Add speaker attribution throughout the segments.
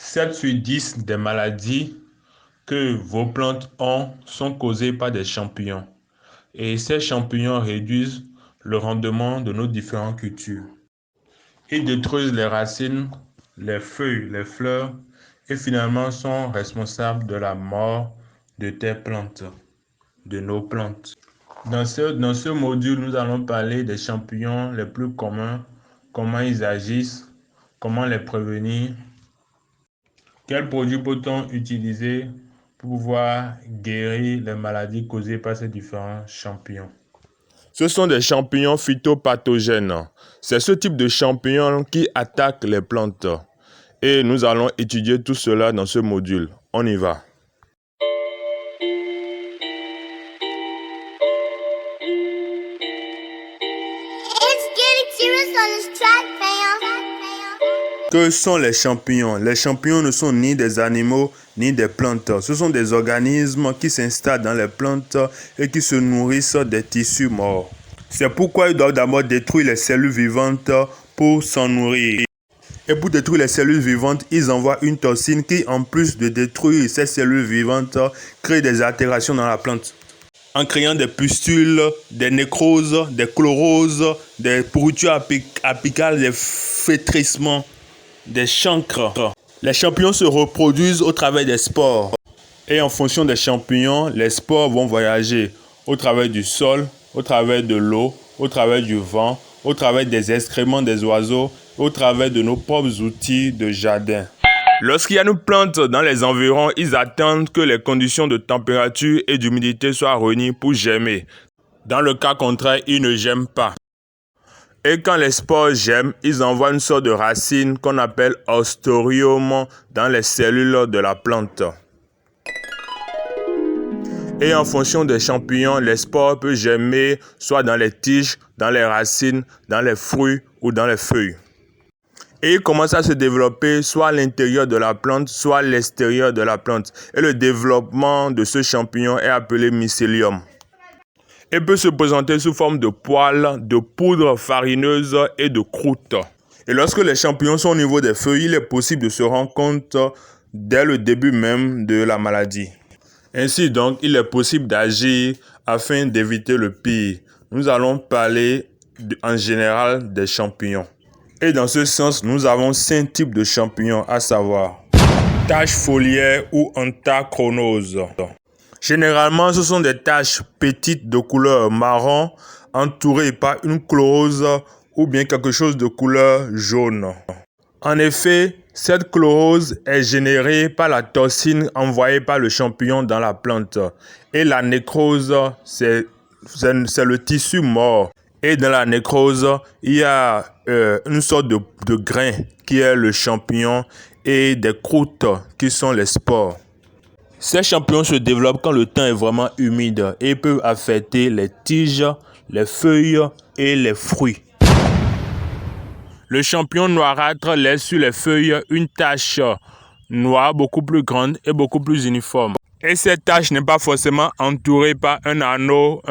Speaker 1: 7 sur 10 des maladies que vos plantes ont sont causées par des champignons. Et ces champignons réduisent le rendement de nos différentes cultures. Ils détruisent les racines, les feuilles, les fleurs et finalement sont responsables de la mort de tes plantes, de nos plantes. Dans ce module, nous allons parler des champignons les plus communs, comment ils agissent, comment les prévenir, quels produits peut-on utiliser pour pouvoir guérir les maladies causées par ces différents champignons.
Speaker 2: Ce sont des champignons phytopathogènes. C'est ce type de champignons qui attaquent les plantes. Et nous allons étudier tout cela dans ce module. On y va. Que sont les champignons? Les champignons ne sont ni des animaux ni des plantes. Ce sont des organismes qui s'installent dans les plantes et qui se nourrissent des tissus morts. C'est pourquoi ils doivent d'abord détruire les cellules vivantes pour s'en nourrir. Et pour détruire les cellules vivantes, ils envoient une toxine qui, en plus de détruire ces cellules vivantes, crée des altérations dans la plante. En créant des pustules, des nécroses, des chloroses, des pourritures apicales, des flétrissements, des chancres. Les champignons se reproduisent au travers des spores. Et en fonction des champignons, les spores vont voyager au travers du sol, au travers de l'eau, au travers du vent, au travers des excréments des oiseaux, au travers de nos propres outils de jardin. Lorsqu'il y a une plante dans les environs, ils attendent que les conditions de température et d'humidité soient réunies pour germer. Dans le cas contraire, ils ne germent pas. Et quand les spores germent, ils envoient une sorte de racine qu'on appelle ostorium dans les cellules de la plante. Et en fonction des champignons, les spores peuvent germer soit dans les tiges, dans les racines, dans les fruits ou dans les feuilles. Et ils commencent à se développer soit à l'intérieur de la plante, soit à l'extérieur de la plante. Et le développement de ce champignon est appelé mycélium. Il peut se présenter sous forme de poils, de poudre farineuse et de croûte. Et lorsque les champignons sont au niveau des feuilles, il est possible de se rendre compte dès le début même de la maladie. Ainsi donc, il est possible d'agir afin d'éviter le pire. Nous allons parler en général des champignons. Et dans ce sens, nous avons 5 types de champignons, à savoir taches foliaires ou anthracnose. Généralement, ce sont des taches petites de couleur marron entourées par une chlorose ou bien quelque chose de couleur jaune. En effet, cette chlorose est générée par la toxine envoyée par le champignon dans la plante. Et la nécrose, c'est le tissu mort. Et dans la nécrose, il y a une sorte de grain qui est le champignon et des croûtes qui sont les spores. Ces champignons se développent quand le temps est vraiment humide et peuvent affecter les tiges, les feuilles et les fruits. Le champignon noirâtre laisse sur les feuilles une tache noire beaucoup plus grande et beaucoup plus uniforme. Et cette tache n'est pas forcément entourée par un halo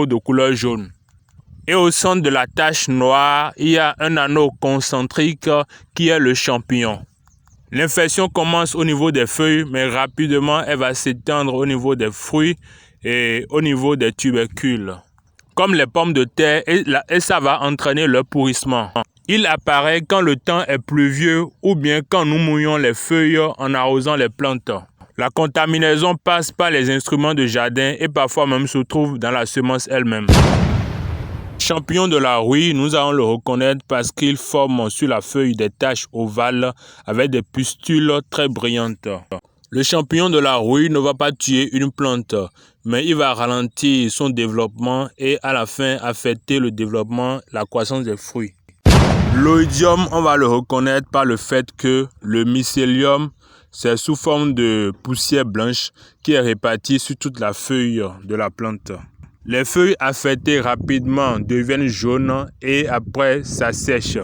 Speaker 2: de couleur jaune. Et au centre de la tache noire, il y a un anneau concentrique qui est le champignon. L'infection commence au niveau des feuilles, mais rapidement, elle va s'étendre au niveau des fruits et au niveau des tubercules. Comme les pommes de terre, et ça va entraîner leur pourrissement. Il apparaît quand le temps est pluvieux ou bien quand nous mouillons les feuilles en arrosant les plantes. La contaminaison passe par les instruments de jardin et parfois même se trouve dans la semence elle-même. Champignon de la rouille, nous allons le reconnaître parce qu'il forme sur la feuille des taches ovales avec des pustules très brillantes. Le champignon de la rouille ne va pas tuer une plante, mais il va ralentir son développement et à la fin affecter le développement, la croissance des fruits. L'oïdium, on va le reconnaître par le fait que le mycélium, c'est sous forme de poussière blanche qui est répartie sur toute la feuille de la plante. Les feuilles affectées rapidement deviennent jaunes et après ça sèche.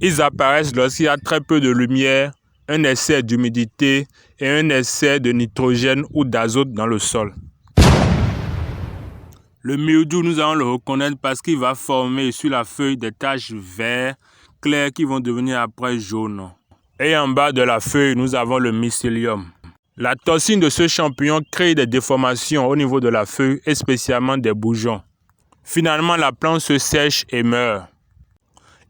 Speaker 2: Ils apparaissent lorsqu'il y a très peu de lumière, un excès d'humidité et un excès de nitrogène ou d'azote dans le sol. Le mildiou, nous allons le reconnaître parce qu'il va former sur la feuille des taches vertes claires qui vont devenir après jaunes. Et en bas de la feuille, nous avons le mycélium. La toxine de ce champignon crée des déformations au niveau de la feuille et spécialement des bourgeons. Finalement, la plante se sèche et meurt.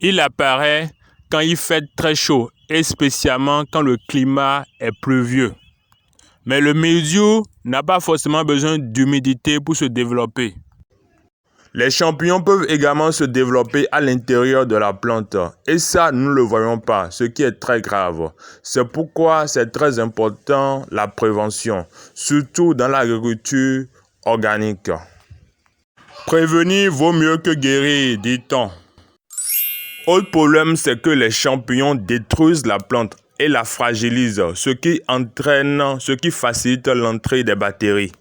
Speaker 2: Il apparaît quand il fait très chaud et spécialement quand le climat est pluvieux. Mais le mildiou n'a pas forcément besoin d'humidité pour se développer. Les champignons peuvent également se développer à l'intérieur de la plante. Et ça, nous ne le voyons pas, ce qui est très grave. C'est pourquoi c'est très important la prévention, surtout dans l'agriculture organique. Prévenir vaut mieux que guérir, dit-on. Autre problème, c'est que les champignons détruisent la plante et la fragilisent, ce qui facilite l'entrée des bactéries.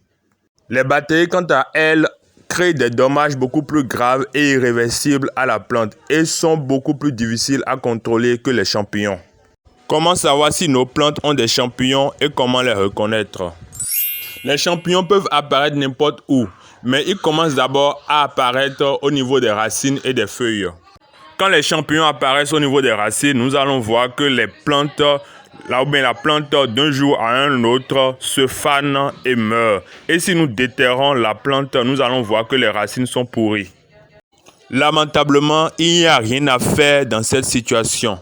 Speaker 2: Les bactéries, quant à elles, créent des dommages beaucoup plus graves et irréversibles à la plante et sont beaucoup plus difficiles à contrôler que les champignons. Comment savoir si nos plantes ont des champignons et comment les reconnaître? Les champignons peuvent apparaître n'importe où, mais ils commencent d'abord à apparaître au niveau des racines et des feuilles. Quand les champignons apparaissent au niveau des racines, nous allons voir que la plante d'un jour à un autre se fane et meurt. Et si nous déterrons la plante, nous allons voir que les racines sont pourries. Lamentablement, il n'y a rien à faire dans cette situation.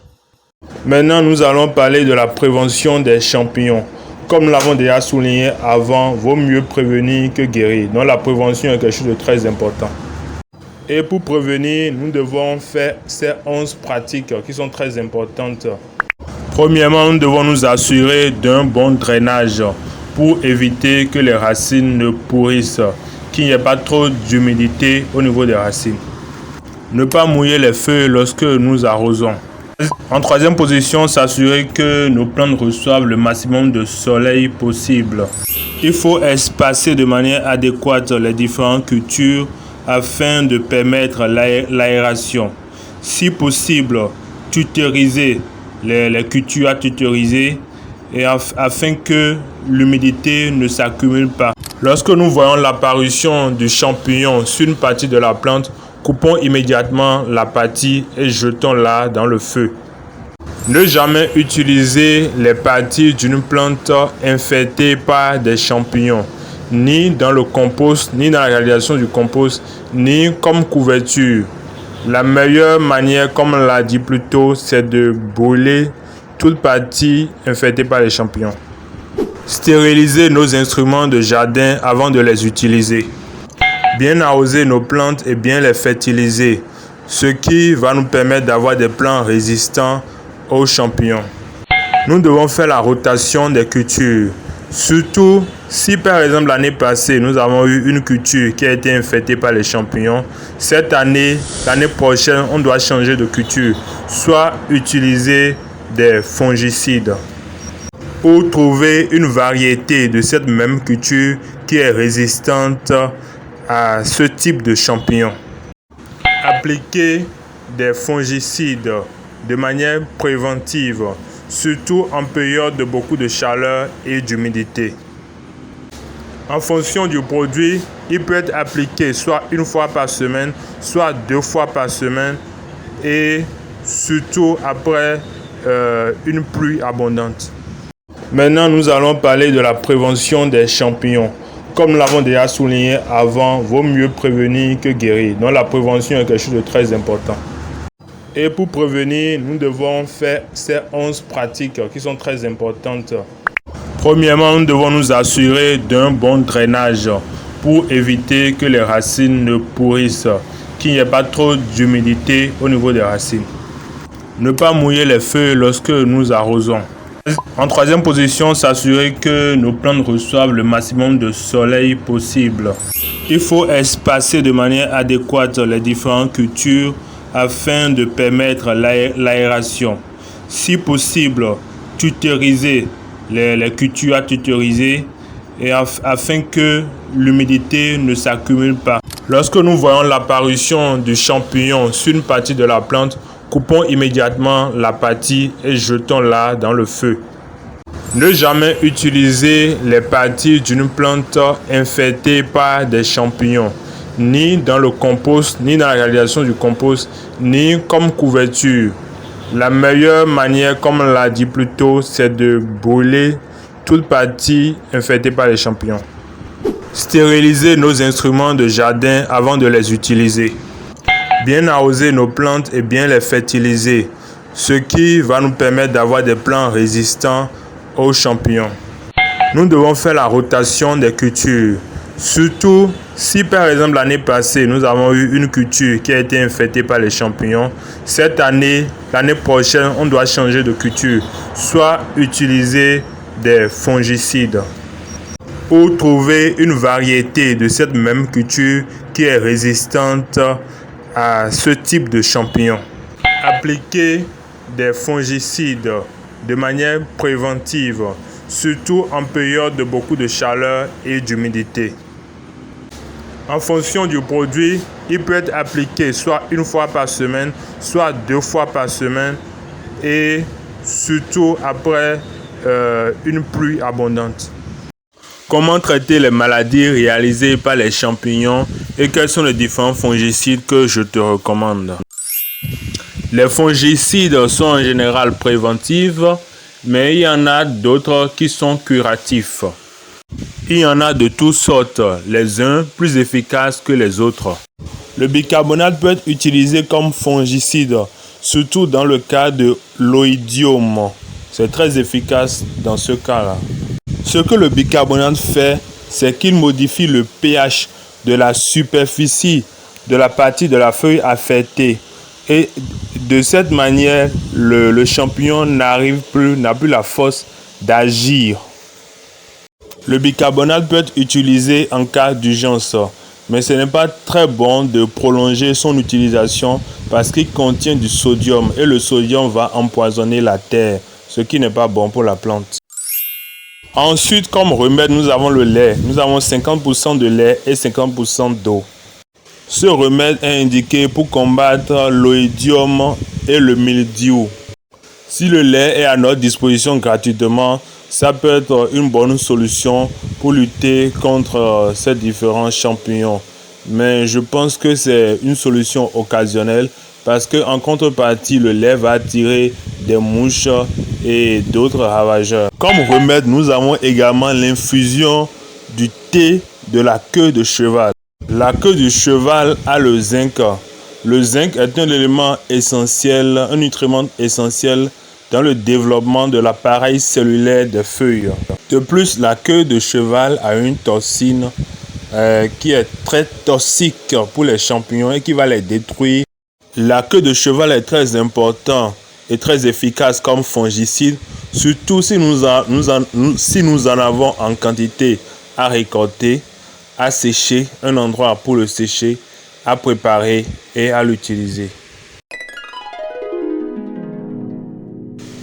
Speaker 2: Maintenant, nous allons parler de la prévention des champignons. Comme nous l'avons déjà souligné avant, vaut mieux prévenir que guérir. Donc la prévention est quelque chose de très important. Et pour prévenir, nous devons faire ces 11 pratiques qui sont très importantes. Premièrement, nous devons nous assurer d'un bon drainage pour éviter que les racines ne pourrissent, qu'il n'y ait pas trop d'humidité au niveau des racines. Ne pas mouiller les feuilles lorsque nous arrosons. En troisième position, s'assurer que nos plantes reçoivent le maximum de soleil possible. Il faut espacer de manière adéquate les différentes cultures afin de permettre l'aération. Si possible, tutoriser les cultures à tutoriser et afin que l'humidité ne s'accumule pas. Lorsque nous voyons l'apparition du champignon sur une partie de la plante, coupons immédiatement la partie et jetons-la dans le feu. Ne jamais utiliser les parties d'une plante infectée par des champignons, ni dans le compost, ni dans la réalisation du compost, ni comme couverture. La meilleure manière, comme on l'a dit plus tôt, c'est de brûler toute partie infectée par les champignons. Stériliser nos instruments de jardin avant de les utiliser. Bien arroser nos plantes et bien les fertiliser, ce qui va nous permettre d'avoir des plants résistants aux champignons. Nous devons faire la rotation des cultures, surtout si par exemple l'année passée nous avons eu une culture qui a été infectée par les champignons. Cette année, l'année prochaine, on doit changer de culture, soit utiliser des fongicides ou trouver une variété de cette même culture qui est résistante à ce type de champignons. Appliquer des fongicides de manière préventive, surtout en période de beaucoup de chaleur et d'humidité. En fonction du produit, il peut être appliqué soit une fois par semaine, soit 2 fois par semaine et surtout après une pluie abondante. Maintenant, nous allons parler de la prévention des champignons. Comme nous l'avons déjà souligné avant, vaut mieux prévenir que guérir. Donc la prévention est quelque chose de très important. Et pour prévenir, nous devons faire ces 11 pratiques qui sont très importantes. Premièrement, nous devons nous assurer d'un bon drainage pour éviter que les racines ne pourrissent, qu'il n'y ait pas trop d'humidité au niveau des racines. Ne pas mouiller les feuilles lorsque nous arrosons. En troisième position, s'assurer que nos plantes reçoivent le maximum de soleil possible. Il faut espacer de manière adéquate les différentes cultures afin de permettre l'aération. Si possible, tutoriser les cultures à tutoriser et afin que l'humidité ne s'accumule pas. Lorsque nous voyons l'apparition du champignon sur une partie de la plante, coupons immédiatement la partie et jetons-la dans le feu. Ne jamais utiliser les parties d'une plante infectée par des champignons, ni dans le compost, ni dans la réalisation du compost, ni comme couverture.
Speaker 1: La meilleure manière, comme on l'a dit plus tôt, c'est de brûler toute partie infectée par les champignons. Stériliser nos instruments de jardin avant de les utiliser. Bien arroser nos plantes et bien les fertiliser, ce qui va nous permettre d'avoir des plants résistants aux champignons. Nous devons faire la rotation des cultures. Surtout si par exemple l'année passée nous avons eu une culture qui a été infectée par les champignons, cette année, l'année prochaine, on doit changer de culture, soit utiliser des fongicides pour trouver une variété de cette même culture qui est résistante à ce type de champignons. Appliquer des fongicides de manière préventive, surtout en période de beaucoup de chaleur et d'humidité. En fonction du produit, il peut être appliqué soit une fois par semaine, soit 2 fois par semaine et surtout après une pluie abondante. Comment traiter les maladies réalisées par les champignons et quels sont les différents fongicides que je te recommande? Les fongicides sont en général préventifs, mais il y en a d'autres qui sont curatifs. Il y en a de toutes sortes, les uns plus efficaces que les autres. Le bicarbonate peut être utilisé comme fongicide, surtout dans le cas de l'oïdium. C'est très efficace dans ce cas-là. Ce que le bicarbonate fait, c'est qu'il modifie le pH de la superficie de la partie de la feuille affectée. Et de cette manière, le champignon n'a plus la force d'agir. Le bicarbonate peut être utilisé en cas d'urgence, mais ce n'est pas très bon de prolonger son utilisation parce qu'il contient du sodium et le sodium va empoisonner la terre, ce qui n'est pas bon pour la plante. Ensuite, comme remède, nous avons le lait. Nous avons 50% de lait et 50% d'eau. Ce remède est indiqué pour combattre l'oïdium et le mildiou. Si le lait est à notre disposition gratuitement, ça peut être une bonne solution pour lutter contre ces différents champignons. Mais je pense que c'est une solution occasionnelle parce qu'en contrepartie, le lait va attirer des mouches et d'autres ravageurs. Comme remède, nous avons également l'infusion du thé de la queue de cheval. La queue du cheval a le zinc. Le zinc est un élément essentiel, un nutriment essentiel dans le développement de l'appareil cellulaire des feuilles. De plus, la queue de cheval a une toxine qui est très toxique pour les champignons et qui va les détruire. La queue de cheval est très importante et très efficace comme fongicide, surtout si nous en avons en quantité à récolter, à sécher, un endroit pour le sécher, à préparer et à l'utiliser.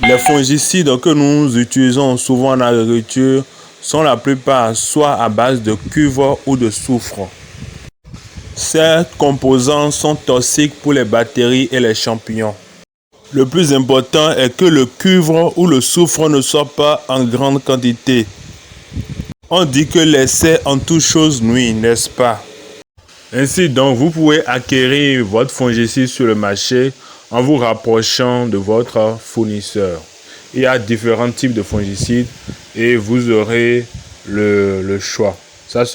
Speaker 1: Les fongicides que nous utilisons souvent en agriculture sont la plupart soit à base de cuivre ou de soufre. Ces composants sont toxiques pour les bactéries et les champignons. Le plus important est que le cuivre ou le soufre ne soit pas en grande quantité. On dit que l'excès en toute chose nuit, n'est-ce pas? Ainsi donc, vous pouvez acquérir votre fongicide sur le marché en vous rapprochant de votre fournisseur. Il y a différents types de fongicides et vous aurez le choix. Ça,